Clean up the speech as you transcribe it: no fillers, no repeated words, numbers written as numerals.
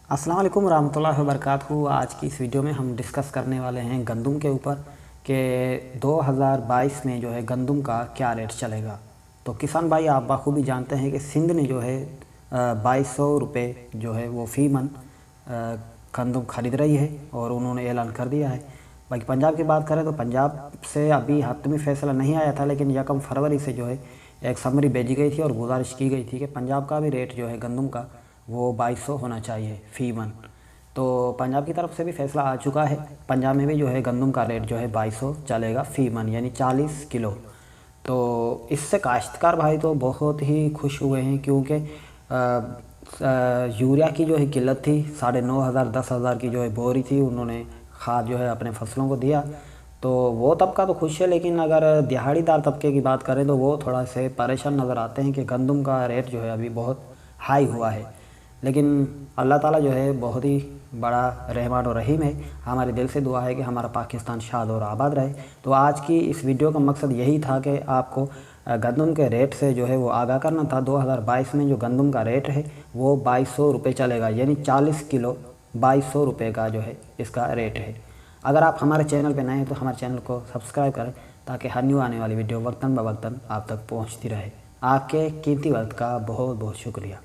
अस्सलाम वालेकुम रहमतुल्लाहि व बरकातहू। आज की इस वीडियो में हम डिस्कस करने वाले हैं गंदम के ऊपर कि 2022 में जो है गंदम का क्या रेट चलेगा। तो किसान भाई, आप बखूबी जानते हैं कि सिंध ने जो है 2200 रुपये जो है वो फ़ी मन गंदम ख़रीद रही है और उन्होंने ऐलान कर दिया है। बाकी पंजाब की बात करें तो पंजाब से अभी हतमी फ़ैसला नहीं आया था, लेकिन 1 फरवरी से जो है एक समरी भेजी गई थी और गुजारिश की गई थी कि पंजाब का भी रेट जो है गंदम का वो 2200 होना चाहिए फ़ी मन। तो पंजाब की तरफ से भी फैसला आ चुका है। पंजाब में भी जो है गंदम का रेट जो है 2200 चलेगा फ़ी मन, यानी 40 किलो। तो इससे काश्तकार भाई तो बहुत ही खुश हुए हैं, क्योंकि यूरिया की जो है किल्लत थी। 9,500 10,000 की जो है बोरी थी, उन्होंने खाद जो है अपने फसलों को दिया। तो वो तबका तो खुश है, लेकिन अगर दिहाड़ीदार तबके की बात करें तो वो थोड़ा से परेशान नज़र आते हैं कि गंदम का रेट जो है अभी बहुत हाई हुआ है। लेकिन अल्लाह ताला जो है बहुत ही बड़ा रहमान और रहीम है। हमारे दिल से दुआ है कि हमारा पाकिस्तान शाद और आबाद रहे। तो आज की इस वीडियो का मकसद यही था कि आपको गंदम के रेट से जो है वो आगाह करना था। 2022 में जो गंदम का रेट है वो 2200 रुपये चलेगा, यानी 40 किलो 2200 रुपये का जो है इसका रेट है। अगर आप हमारे चैनल पर नए हैं तो हमारे चैनल को सब्सक्राइब करें, ताकि हर न्यू आने वाली वीडियो वक्तन ब वक्तन आप तक पहुँचती रहे। आपके कीमती वक्त का बहुत बहुत शुक्रिया।